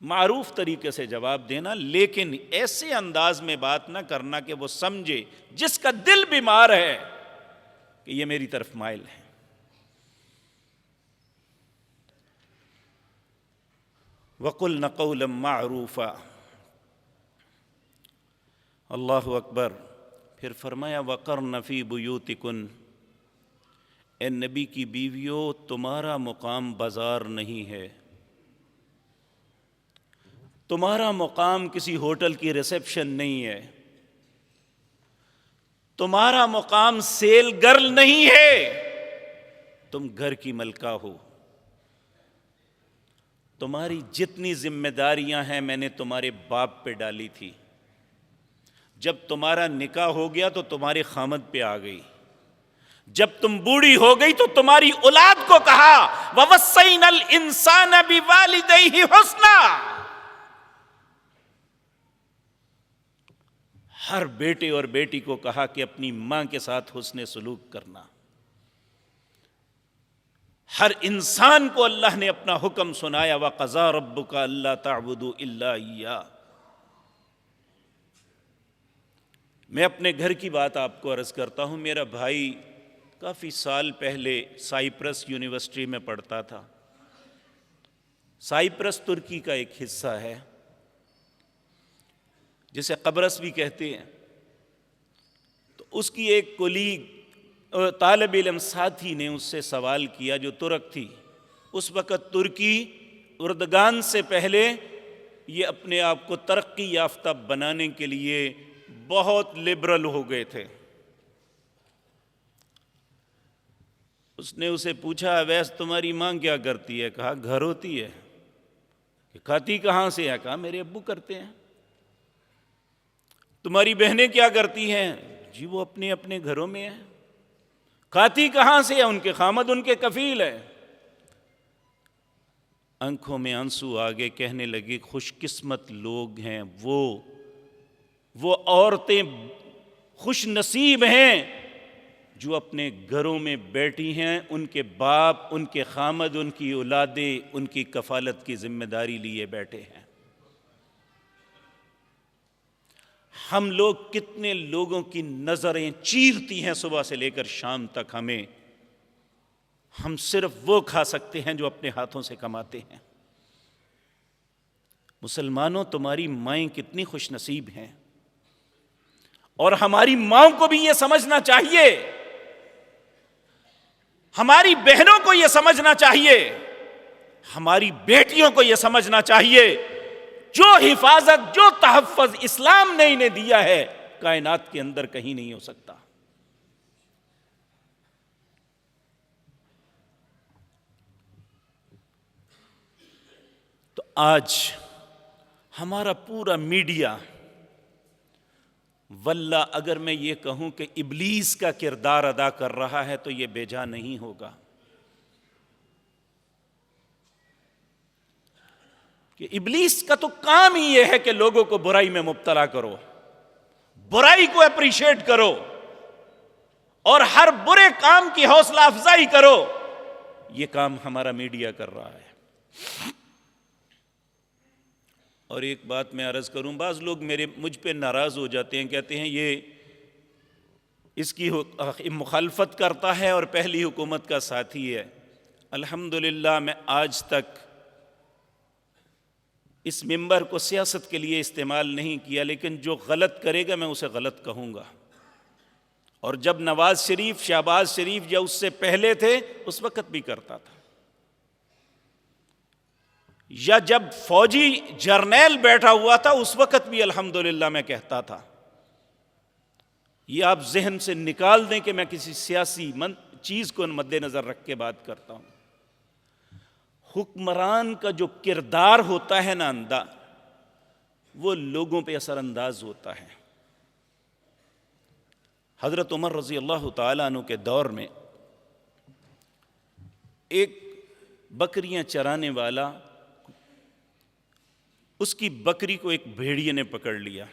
معروف طریقے سے جواب دینا، لیکن ایسے انداز میں بات نہ کرنا کہ وہ سمجھے، جس کا دل بیمار ہے، کہ یہ میری طرف مائل ہے۔ وَقُلْنَ قَوْلًا مَّعْرُوفًا، اللہ اکبر۔ پھر فرمایا وَقَرْنَ فِي بُيُوتِكُنَّ، اے نبی کی بیویوں، تمہارا مقام بازار نہیں ہے، تمہارا مقام کسی ہوٹل کی ریسیپشن نہیں ہے، تمہارا مقام سیل گرل نہیں ہے، تم گھر کی ملکہ ہو۔ تمہاری جتنی ذمہ داریاں ہیں میں نے تمہارے باپ پہ ڈالی تھی، جب تمہارا نکاح ہو گیا تو تمہارے خامد پہ آ گئی، جب تم بوڑھی ہو گئی تو تمہاری اولاد کو کہا وَوَصَّيْنَا الْإِنسَانَ بِوَالِدَيْهِ حُسْنًا۔ ہر بیٹے اور بیٹی کو کہا کہ اپنی ماں کے ساتھ حسن سلوک کرنا۔ ہر انسان کو اللہ نے اپنا حکم سنایا وَقَضَىٰ رَبُّكَ أَلَّا تَعْبُدُوا إِلَّا إِيَّاهُ۔ میں اپنے گھر کی بات آپ کو عرض کرتا ہوں۔ میرا بھائی کافی سال پہلے سائپرس یونیورسٹی میں پڑھتا تھا۔ سائپرس ترکی کا ایک حصہ ہے جسے قبرص بھی کہتے ہیں۔ تو اس کی ایک کولیگ طالب علم ساتھی نے اس سے سوال کیا جو ترک تھی۔ اس وقت ترکی اردگان سے پہلے یہ اپنے آپ کو ترقی یافتہ بنانے کے لیے بہت لبرل ہو گئے تھے۔ اس نے اسے پوچھا ویس تمہاری ماں کیا کرتی ہے؟ کہا گھر ہوتی ہے۔ کہ کھاتی کہاں سے ہے؟ کہا میرے ابو کرتے ہیں۔ تمہاری بہنیں کیا کرتی ہیں؟ جی وہ اپنے اپنے گھروں میں ہیں۔ کھاتی کہاں سے ہے؟ ان کے خامد ان کے کفیل ہے۔ آنکھوں میں آنسو آگے، کہنے لگے خوش قسمت لوگ ہیں وہ عورتیں خوش نصیب ہیں جو اپنے گھروں میں بیٹھی ہیں، ان کے باپ، ان کے خامد، ان کی اولادیں ان کی کفالت کی ذمہ داری لیے بیٹھے ہیں۔ ہم لوگ کتنے لوگوں کی نظریں چیرتی ہیں صبح سے لے کر شام تک ہمیں۔ ہم صرف وہ کھا سکتے ہیں جو اپنے ہاتھوں سے کماتے ہیں۔ مسلمانوں تمہاری مائیں کتنی خوش نصیب ہیں، اور ہماری ماں کو بھی یہ سمجھنا چاہیے، ہماری بہنوں کو یہ سمجھنا چاہیے، ہماری بیٹیوں کو یہ سمجھنا چاہیے جو حفاظت، جو تحفظ اسلام نے انہیں دیا ہے کائنات کے اندر کہیں نہیں ہو سکتا۔ تو آج ہمارا پورا میڈیا، واللہ اگر میں یہ کہوں کہ ابلیس کا کردار ادا کر رہا ہے تو یہ بے جا نہیں ہوگا۔ کہ ابلیس کا تو کام ہی یہ ہے کہ لوگوں کو برائی میں مبتلا کرو، برائی کو اپریشیٹ کرو، اور ہر برے کام کی حوصلہ افزائی کرو۔ یہ کام ہمارا میڈیا کر رہا ہے۔ اور ایک بات میں عرض کروں، بعض لوگ مجھ پہ ناراض ہو جاتے ہیں، کہتے ہیں یہ اس کی مخالفت کرتا ہے اور پہلی حکومت کا ساتھی ہے۔ الحمدللہ میں آج تک اس منبر کو سیاست کے لیے استعمال نہیں کیا، لیکن جو غلط کرے گا میں اسے غلط کہوں گا۔ اور جب نواز شریف، شہباز شریف یا اس سے پہلے تھے اس وقت بھی کرتا تھا، یا جب فوجی جرنیل بیٹھا ہوا تھا اس وقت بھی الحمدللہ میں کہتا تھا۔ یہ آپ ذہن سے نکال دیں کہ میں کسی سیاسی چیز کو مد نظر رکھ کے بات کرتا ہوں۔ حکمران کا جو کردار ہوتا ہے نا اندھا، وہ لوگوں پہ اثر انداز ہوتا ہے۔ حضرت عمر رضی اللہ تعالیٰ عنہ کے دور میں ایک بکریاں چرانے والا، اس کی بکری کو ایک بھیڑیے نے پکڑ لیا۔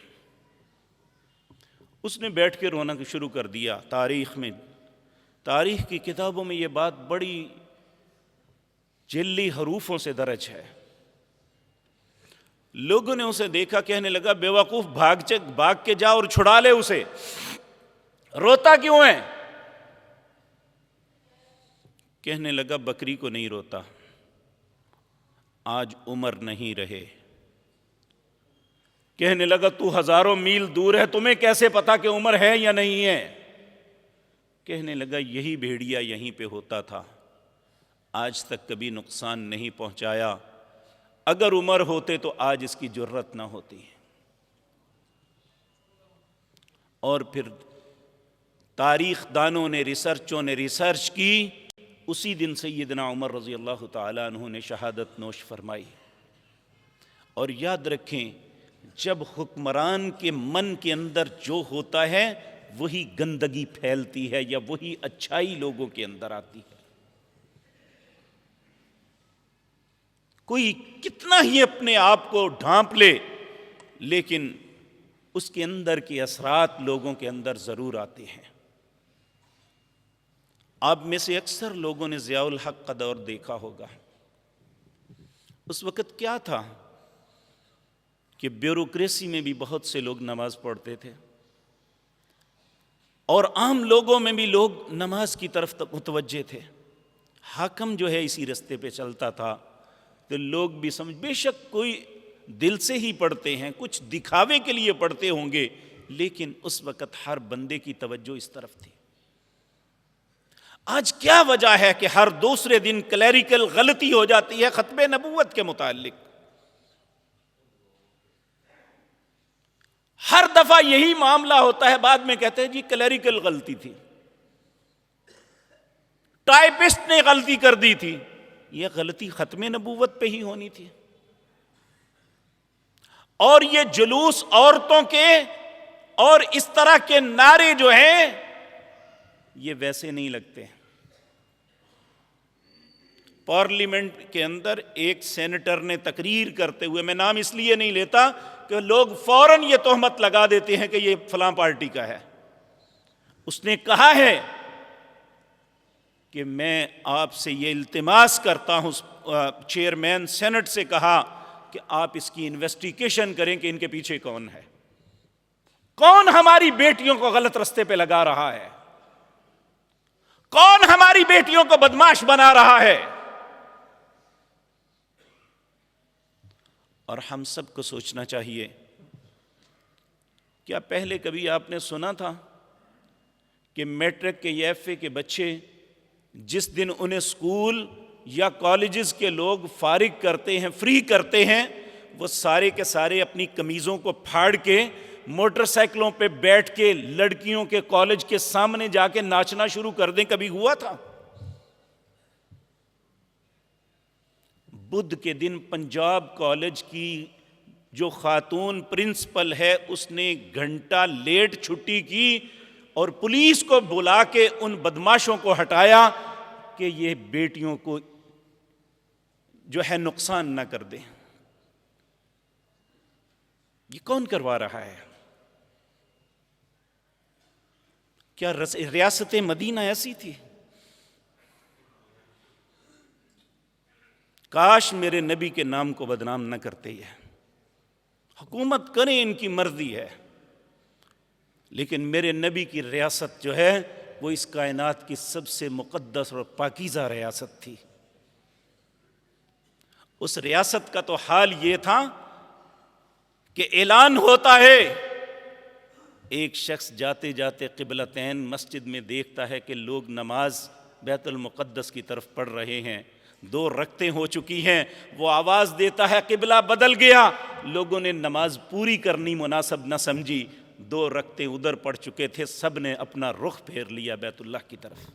اس نے بیٹھ کے رونا شروع کر دیا۔ تاریخ کی کتابوں میں یہ بات بڑی جلی حروفوں سے درج ہے۔ لوگوں نے اسے دیکھا، کہنے لگا بے وقوف، بھاگ کے جا اور چھڑا لے اسے، روتا کیوں ہے؟ کہنے لگا بکری کو نہیں روتا، آج عمر نہیں رہے۔ کہنے لگا تو ہزاروں میل دور ہے، تمہیں کیسے پتا کہ عمر ہے یا نہیں ہے؟ کہنے لگا یہی بھیڑیا یہیں پہ ہوتا تھا، آج تک کبھی نقصان نہیں پہنچایا، اگر عمر ہوتے تو آج اس کی جرت نہ ہوتی۔ اور پھر تاریخ دانوں نے، ریسرچوں نے ریسرچ کی، اسی دن سیدنا عمر رضی اللہ تعالیٰ عنہ نے شہادت نوش فرمائی۔ اور یاد رکھیں، جب حکمران کے من کے اندر جو ہوتا ہے وہی گندگی پھیلتی ہے یا وہی اچھائی لوگوں کے اندر آتی ہے۔ کوئی کتنا ہی اپنے آپ کو ڈھانپ لے، لیکن اس کے اندر کے اثرات لوگوں کے اندر ضرور آتے ہیں۔ آپ میں سے اکثر لوگوں نے ضیاء الحق کا دور دیکھا ہوگا۔ اس وقت کیا تھا کہ بیوروکریسی میں بھی بہت سے لوگ نماز پڑھتے تھے، اور عام لوگوں میں بھی لوگ نماز کی طرف متوجہ تھے۔ حاکم جو ہے اسی رستے پہ چلتا تھا تو لوگ بھی سمجھ، بے شک کوئی دل سے ہی پڑھتے ہیں، کچھ دکھاوے کے لیے پڑھتے ہوں گے، لیکن اس وقت ہر بندے کی توجہ اس طرف تھی۔ آج کیا وجہ ہے کہ ہر دوسرے دن کلیریکل غلطی ہو جاتی ہے ختم نبوت کے متعلق؟ ہر دفعہ یہی معاملہ ہوتا ہے، بعد میں کہتے ہیں جی کلیریکل غلطی تھی، ٹائپسٹ نے غلطی کر دی تھی۔ یہ غلطی ختم نبوت پہ ہی ہونی تھی۔ اور یہ جلوس عورتوں کے اور اس طرح کے نعرے جو ہیں یہ ویسے نہیں لگتے۔ پارلیمنٹ کے اندر ایک سینیٹر نے تقریر کرتے ہوئے، میں نام اس لیے نہیں لیتا کہ لوگ فوراً یہ تہمت لگا دیتے ہیں کہ یہ فلاں پارٹی کا ہے، اس نے کہا ہے کہ میں آپ سے یہ التماس کرتا ہوں، چیئرمین سینٹ سے کہا کہ آپ اس کی انویسٹیگیشن کریں کہ ان کے پیچھے کون ہے، کون ہماری بیٹیوں کو غلط رستے پہ لگا رہا ہے، کون ہماری بیٹیوں کو بدماش بنا رہا ہے۔ اور ہم سب کو سوچنا چاہیے، کیا پہلے کبھی آپ نے سنا تھا کہ میٹرک کے یا ایف اے کے بچے جس دن انہیں اسکول یا کالجز کے لوگ فارغ کرتے ہیں، فری کرتے ہیں، وہ سارے کے سارے اپنی قمیضوں کو پھاڑ کے موٹر سائیکلوں پہ بیٹھ کے لڑکیوں کے کالج کے سامنے جا کے ناچنا شروع کر دیں؟ کبھی ہوا تھا؟ بدھ کے دن پنجاب کالج کی جو خاتون پرنسپل ہے اس نے گھنٹہ لیٹ چھٹی کی اور پولیس کو بلا کے ان بدماشوں کو ہٹایا کہ یہ بیٹیوں کو جو ہے نقصان نہ کر دیں۔ یہ کون کروا رہا ہے؟ کیا ریاست مدینہ ایسی تھی؟ کاش میرے نبی کے نام کو بدنام نہ کرتے۔ یہ حکومت کریں، ان کی مرضی ہے، لیکن میرے نبی کی ریاست جو ہے وہ اس کائنات کی سب سے مقدس اور پاکیزہ ریاست تھی۔ اس ریاست کا تو حال یہ تھا کہ اعلان ہوتا ہے، ایک شخص جاتے جاتے قبلتین مسجد میں دیکھتا ہے کہ لوگ نماز بیت المقدس کی طرف پڑھ رہے ہیں، 2 رکعتیں ہو چکی ہیں، وہ آواز دیتا ہے قبلہ بدل گیا۔ لوگوں نے نماز پوری کرنی مناسب نہ سمجھی، 2 رکعتیں ادھر پڑھ چکے تھے، سب نے اپنا رخ پھیر لیا بیت اللہ کی طرف۔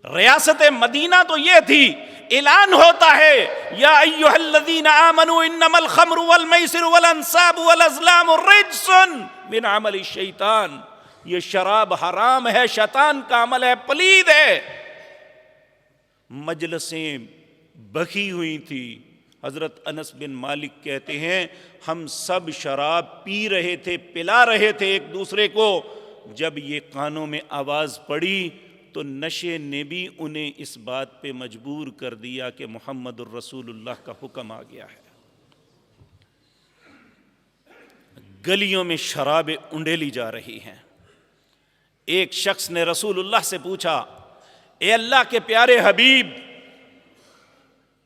ریاست مدینہ تو یہ تھی، اعلان ہوتا ہے یا ایھا الذین آمنوا انما الخمر والمیسر والانصاب والازلام رجس من عمل الشیطان، یہ شراب حرام ہے، شیطان کا عمل ہے، پلید ہے۔ مجلسیں بکھی ہوئی تھی۔ حضرت انس بن مالک کہتے ہیں ہم سب شراب پی رہے تھے، پلا رہے تھے ایک دوسرے کو، جب یہ کانوں میں آواز پڑی تو نشے نے بھی انہیں اس بات پہ مجبور کر دیا کہ محمد الرسول اللہ کا حکم آ گیا ہے۔ گلیوں میں شرابیں انڈیلی جا رہی ہیں۔ ایک شخص نے رسول اللہ سے پوچھا، اے اللہ کے پیارے حبیب،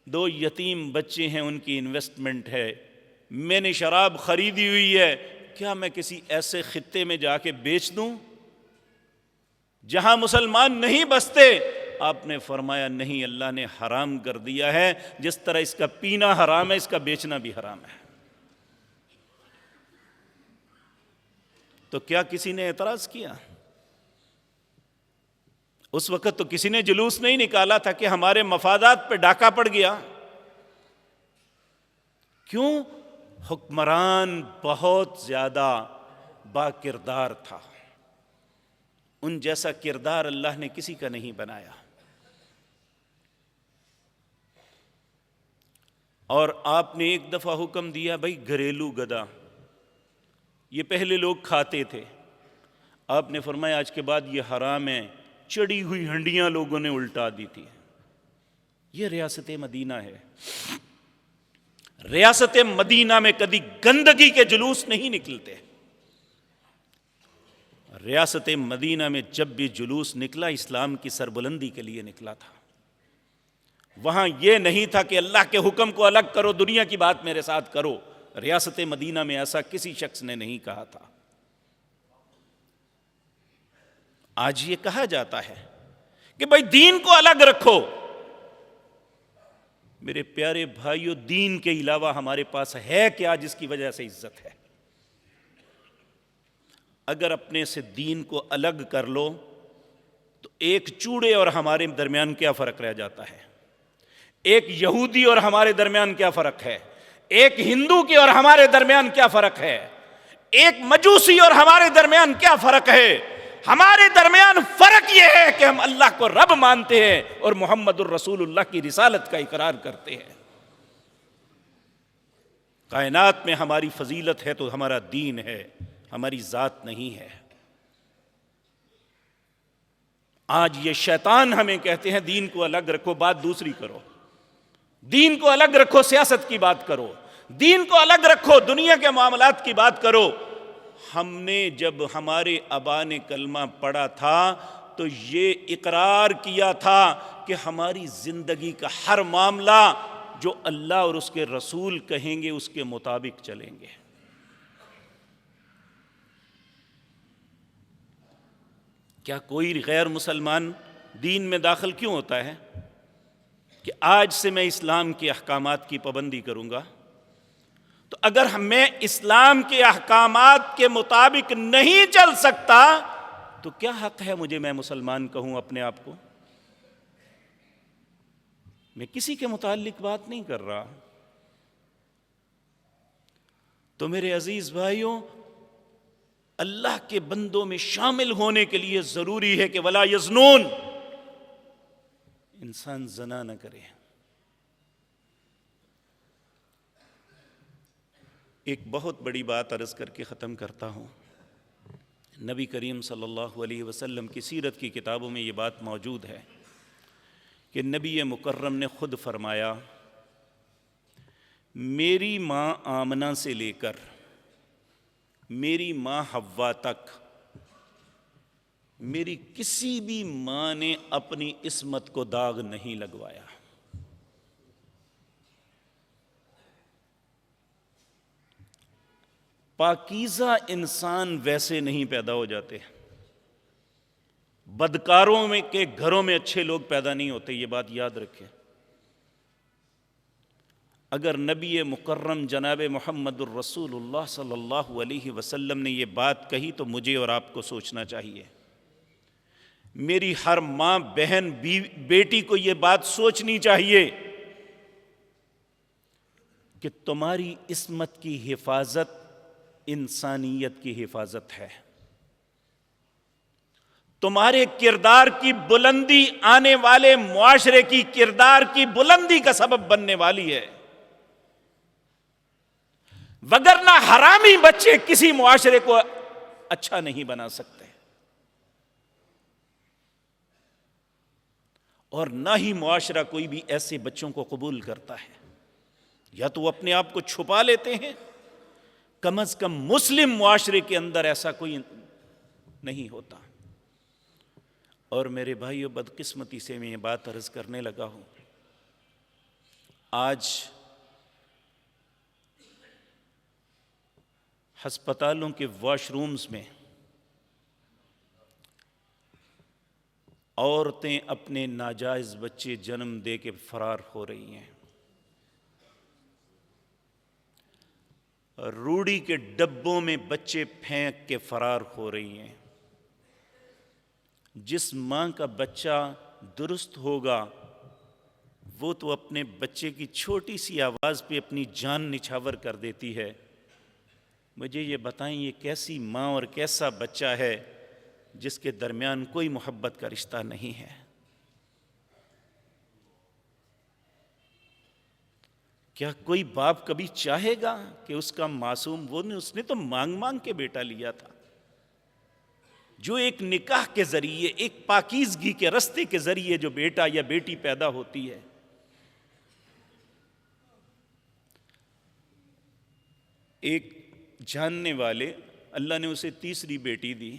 2 یتیم بچے ہیں، ان کی انویسٹمنٹ ہے، میں نے شراب خریدی ہوئی ہے، کیا میں کسی ایسے خطے میں جا کے بیچ دوں؟ جہاں مسلمان نہیں بستے آپ نے فرمایا نہیں، اللہ نے حرام کر دیا ہے، جس طرح اس کا پینا حرام ہے اس کا بیچنا بھی حرام ہے۔ تو کیا کسی نے اعتراض کیا؟ اس وقت تو کسی نے جلوس نہیں نکالا تھا کہ ہمارے مفادات پہ ڈاکہ پڑ گیا۔ کیوں؟ حکمران بہت زیادہ با کردار تھا، ان جیسا کردار اللہ نے کسی کا نہیں بنایا۔ اور آپ نے ایک دفعہ حکم دیا، بھائی گھریلو گدا، یہ پہلے لوگ کھاتے تھے، آپ نے فرمایا آج کے بعد یہ حرام ہے، چڑی ہوئی ہنڈیاں لوگوں نے الٹا دی تھی۔ یہ ریاست مدینہ ہے۔ ریاست مدینہ میں کبھی گندگی کے جلوس نہیں نکلتے۔ ریاست مدینہ میں جب بھی جلوس نکلا اسلام کی سربلندی کے لیے نکلا تھا۔ وہاں یہ نہیں تھا کہ اللہ کے حکم کو الگ کرو، دنیا کی بات میرے ساتھ کرو۔ ریاست مدینہ میں ایسا کسی شخص نے نہیں کہا تھا۔ آج یہ کہا جاتا ہے کہ بھائی دین کو الگ رکھو۔ میرے پیارے بھائیو، دین کے علاوہ ہمارے پاس ہے کیا جس کی وجہ سے عزت ہے؟ اگر اپنے سے دین کو الگ کر لو تو ایک چوڑے اور ہمارے درمیان کیا فرق رہ جاتا ہے؟ ایک یہودی اور ہمارے درمیان کیا فرق ہے؟ ایک ہندو کے اور ہمارے درمیان کیا فرق ہے؟ ایک مجوسی اور ہمارے درمیان کیا فرق ہے؟ ہمارے درمیان فرق یہ ہے کہ ہم اللہ کو رب مانتے ہیں اور محمد الرسول اللہ کی رسالت کا اقرار کرتے ہیں۔ کائنات میں ہماری فضیلت ہے تو ہمارا دین ہے، ہماری ذات نہیں ہے۔ آج یہ شیطان ہمیں کہتے ہیں دین کو الگ رکھو، بات دوسری کرو۔ دین کو الگ رکھو، سیاست کی بات کرو۔ دین کو الگ رکھو، دنیا کے معاملات کی بات کرو۔ ہم نے جب ہمارے آبا نے کلمہ پڑھا تھا تو یہ اقرار کیا تھا کہ ہماری زندگی کا ہر معاملہ جو اللہ اور اس کے رسول کہیں گے اس کے مطابق چلیں گے۔ کیا کوئی غیر مسلمان دین میں داخل کیوں ہوتا ہے کہ آج سے میں اسلام کے احکامات کی پابندی کروں گا؟ تو اگر میں اسلام کے احکامات کے مطابق نہیں چل سکتا تو کیا حق ہے مجھے میں مسلمان کہوں اپنے آپ کو؟ میں کسی کے متعلق بات نہیں کر رہا۔ تو میرے عزیز بھائیوں، اللہ کے بندوں میں شامل ہونے کے لیے ضروری ہے کہ ولا یزنون، انسان زنا نہ کرے۔ ایک بہت بڑی بات عرض کر کے ختم کرتا ہوں۔ نبی کریم صلی اللہ علیہ وسلم کی سیرت کی کتابوں میں یہ بات موجود ہے کہ نبی مکرم نے خود فرمایا، میری ماں آمنہ سے لے کر میری ماں حوا تک میری کسی بھی ماں نے اپنی عصمت کو داغ نہیں لگوایا۔ پاکیزہ انسان ویسے نہیں پیدا ہو جاتے۔ بدکاروں میں کے گھروں میں اچھے لوگ پیدا نہیں ہوتے، یہ بات یاد رکھیں۔ اگر نبی مکرم جناب محمد الرسول اللہ صلی اللہ علیہ وسلم نے یہ بات کہی تو مجھے اور آپ کو سوچنا چاہیے۔ میری ہر ماں، بہن، بیٹی کو یہ بات سوچنی چاہیے کہ تمہاری عصمت کی حفاظت انسانیت کی حفاظت ہے۔ تمہارے کردار کی بلندی آنے والے معاشرے کی کردار کی بلندی کا سبب بننے والی ہے، وگرنہ حرامی بچے کسی معاشرے کو اچھا نہیں بنا سکتے، اور نہ ہی معاشرہ کوئی بھی ایسے بچوں کو قبول کرتا ہے۔ یا تو وہ اپنے آپ کو چھپا لیتے ہیں، کم از کم مسلم معاشرے کے اندر ایسا کوئی نہیں ہوتا۔ اور میرے بھائیو، بدقسمتی سے میں یہ بات عرض کرنے لگا ہوں، آج ہسپتالوں کے واش رومز میں عورتیں اپنے ناجائز بچے جنم دے کے فرار ہو رہی ہیں، روڑی کے ڈبوں میں بچے پھینک کے فرار ہو رہی ہیں۔ جس ماں کا بچہ درست ہوگا وہ تو اپنے بچے کی چھوٹی سی آواز پہ اپنی جان نچھاور کر دیتی ہے۔ مجھے یہ بتائیں یہ کیسی ماں اور کیسا بچہ ہے جس کے درمیان کوئی محبت کا رشتہ نہیں ہے؟ کیا کوئی باپ کبھی چاہے گا کہ اس کا معصوم، اس نے تو مانگ مانگ کے بیٹا لیا تھا، جو ایک نکاح کے ذریعے، ایک پاکیزگی کے رستے کے ذریعے جو بیٹا یا بیٹی پیدا ہوتی ہے۔ ایک جاننے والے، اللہ نے اسے تیسری بیٹی دی،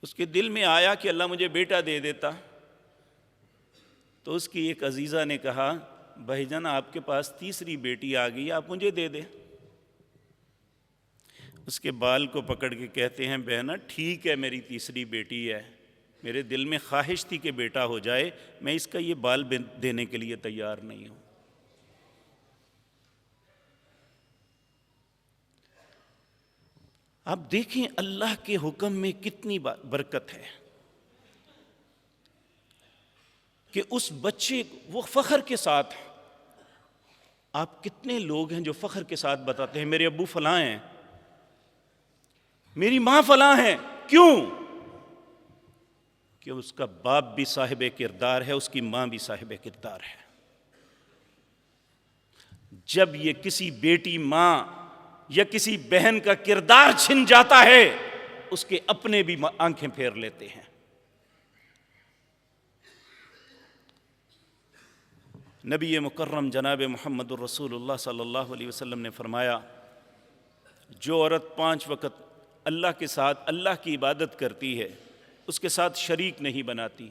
اس کے دل میں آیا کہ اللہ مجھے بیٹا دے دیتا، تو اس کی ایک عزیزہ نے کہا بھائی جان آپ کے پاس تیسری بیٹی آ گئی، آپ مجھے دے دیں۔ اس کے بال کو پکڑ کے کہتے ہیں بہنا ٹھیک ہے میری تیسری بیٹی ہے، میرے دل میں خواہش تھی کہ بیٹا ہو جائے، میں اس کا یہ بال دینے کے لیے تیار نہیں ہوں۔ آپ دیکھیں اللہ کے حکم میں کتنی برکت ہے کہ اس بچے وہ فخر کے ساتھ، آپ کتنے لوگ ہیں جو فخر کے ساتھ بتاتے ہیں میرے ابو فلاں ہیں، میری ماں فلاں ہیں، کیوں؟ کہ اس کا باپ بھی صاحب کردار ہے، اس کی ماں بھی صاحب کردار ہے۔ جب یہ کسی بیٹی ماں یا کسی بہن کا کردار چھن جاتا ہے اس کے اپنے بھی آنکھیں پھیر لیتے ہیں۔ نبی مکرم جناب محمد الرسول اللہ صلی اللہ علیہ وسلم نے فرمایا جو عورت 5 وقت اللہ کے ساتھ اللہ کی عبادت کرتی ہے، اس کے ساتھ شریک نہیں بناتی،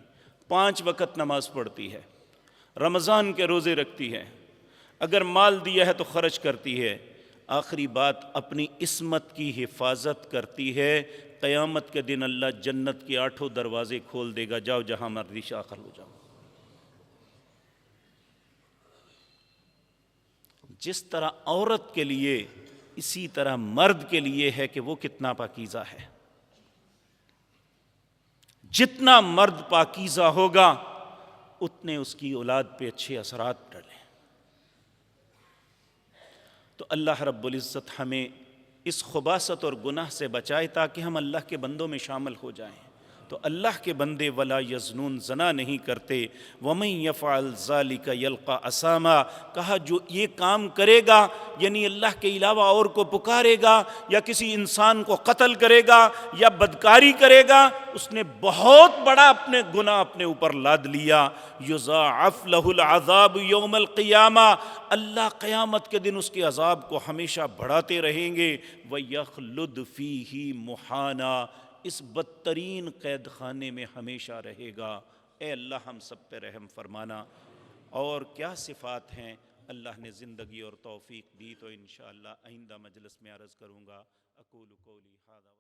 5 وقت نماز پڑھتی ہے، رمضان کے روزے رکھتی ہے، اگر مال دیا ہے تو خرچ کرتی ہے، آخری بات اپنی عصمت کی حفاظت کرتی ہے، قیامت کے دن اللہ جنت کے 8 دروازے کھول دے گا، جاؤ جہاں مرضی داخل ہو جاؤ۔ جس طرح عورت کے لیے اسی طرح مرد کے لیے ہے کہ وہ کتنا پاکیزہ ہے۔ جتنا مرد پاکیزہ ہوگا اتنے اس کی اولاد پہ اچھے اثرات ڈلیں۔ تو اللہ رب العزت ہمیں اس خباثت اور گناہ سے بچائے تاکہ ہم اللہ کے بندوں میں شامل ہو جائیں۔ تو اللہ کے بندے ولا یزنون، زنا نہیں کرتے، ومن یفعل ذلک یلقى اثاما، کہا جو یہ کام کرے گا یعنی اللہ کے علاوہ اور کو پکارے گا یا کسی انسان کو قتل کرے گا یا بدکاری کرے گا، اس نے بہت بڑا اپنے گناہ اپنے اوپر لاد لیا۔ یضاعف له العذاب یوم القیامہ، اللہ قیامت کے دن اس کے عذاب کو ہمیشہ بڑھاتے رہیں گے۔ وَيَخْلُدْ فِيهِ مُحَانًا، اس بدترین قید خانے میں ہمیشہ رہے گا۔ اے اللہ ہم سب پہ رحم فرمانا۔ اور کیا صفات ہیں اللہ نے زندگی اور توفیق دی تو انشاءاللہ آئندہ مجلس میں عرض کروں گا۔ اقول قولی ھذا